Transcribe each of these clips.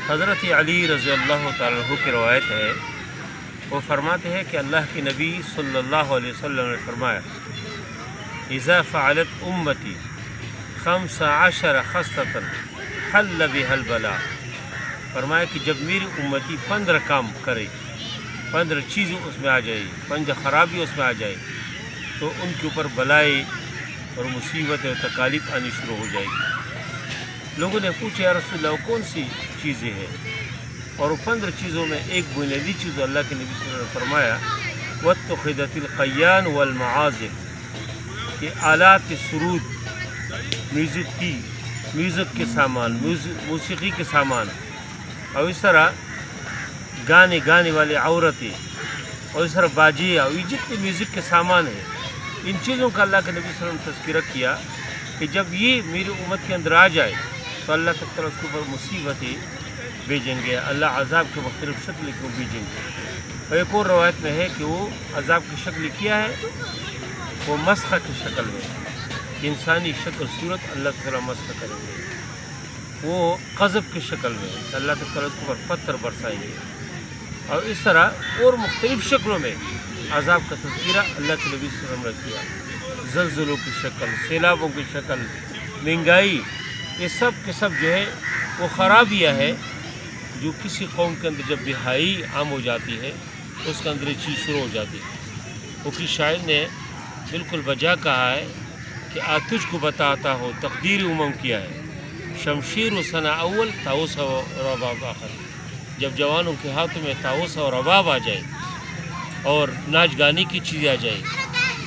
حضرت علی رضی اللہ تعالیٰ عنہ کی روایت ہے، وہ فرماتے ہیں کہ اللہ کے نبی صلی اللہ علیہ وسلم نے فرمایا، اذا فعلت امتی 15 خصلة حل بها البلاء، فرمایا کہ جب میری امتی 15 کام کرے، 15 چیزیں اس میں آ جائے، 15 خرابی اس میں آ جائے، تو ان کے اوپر بلائے اور مصیبت اور تکالیف آنی شروع ہو جائے گی۔ لوگوں نے پوچھا یا رسول اللہ کون سی چیزیں ہیں؟ اور وہ 15 چیزوں میں ایک بنیادی چیز اللہ کے نبی صلی اللہ علیہ وسلم نے فرمایا، واتخذت القیان والمعازف، کہ آلات سرود، میوزک کے سامان، موسیقی کے سامان، اور اس طرح گانے والے عورتیں، اور اس طرح باجیہ، اور یہ جتنے میوزک کے سامان ہیں، ان چیزوں کا اللہ کے نبی صلی اللہ علیہ وسلم نے تذکرہ کیا کہ جب یہ میری امت کے اندر آ جائے تو اللہ تعالیٰ اس کے اوپر مصیبتیں بھیجیں گے، اللہ عذاب کے مختلف شکل کو بھیجیں گے۔ اور ایک اور روایت میں ہے کہ وہ عذاب کی شکل کیا ہے، وہ مسخ کی شکل میں، انسانی شکل صورت اللہ تعالیٰ مسخ کریں گے، وہ قذف کی شکل میں اللہ تعالیٰ اس کے اوپر پتھر برسائیں گے، اور اس طرح اور مختلف شکلوں میں عذاب کا تذکرہ اللہ کے نبی صلی اللہ علیہ وسلم نے کیا۔ زلزلوں کی شکل، سیلابوں کی شکل، مہنگائی، یہ سب کے سب جو ہے وہ خرابیاں ہے جو کسی قوم کے اندر جب بہائی عام ہو جاتی ہے تو اس کے اندر یہ چیز شروع ہو جاتی ہے۔ وہ کسی شاعر نے بالکل بجا کہا ہے کہ تجھ کو بتاتا ہو تقدیر امم کیا ہے، شمشیر و ثنا اول طاؤس و رباب آخر، جب جوانوں کے ہاتھوں میں طاؤس اور رباب آ جائے اور ناچ گانے کی چیزیں آ جائے،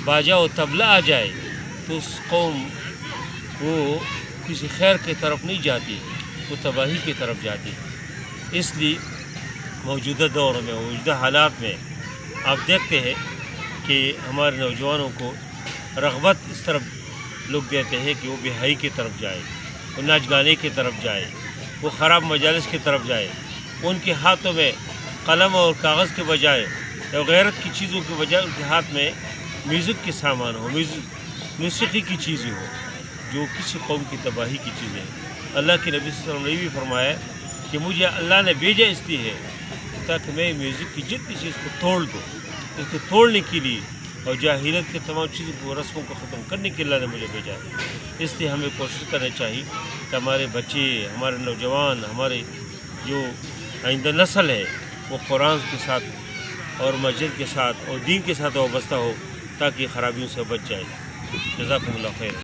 باجا و طبلہ آ جائے، تو اس قوم وہ کسی خیر کی طرف نہیں جاتی، وہ تباہی کی طرف جاتی۔ اس لیے موجودہ دور میں، موجودہ حالات میں آپ دیکھتے ہیں کہ ہمارے نوجوانوں کو رغبت اس طرف لوگ دیتے ہیں کہ وہ بہائی کی طرف جائے، وہ ناچ گانے کی طرف جائے، وہ خراب مجالس کی طرف جائے، ان کے ہاتھوں میں قلم اور کاغذ کے بجائے یا غیرت کی چیزوں کے بجائے ان کے ہاتھ میں میوزک کے سامان ہو، موسیقی کی چیزیں ہو، جو کسی قوم کی تباہی کی چیزیں ہیں۔ اللہ کے نبی صلی اللہ علیہ وسلم نے بھی فرمایا کہ مجھے اللہ نے بھیجا اس لیے ہے تاکہ میں میوزک کی جتنی چیز کو توڑ دوں، اس کو توڑنے کے لیے اور جاہلیت کے تمام چیزوں کو، رسموں کو ختم کرنے کے لیے اللہ نے مجھے بھیجا ہے۔ اس لیے ہمیں کوشش کرنا چاہیے کہ ہمارے بچے، ہمارے نوجوان، ہمارے جو آئندہ نسل ہے وہ قرآن کے ساتھ اور مسجد کے ساتھ اور دین کے ساتھ وابستہ ہو تاکہ خرابیوں سے بچ جائے۔ جزاکم اللہ خیر۔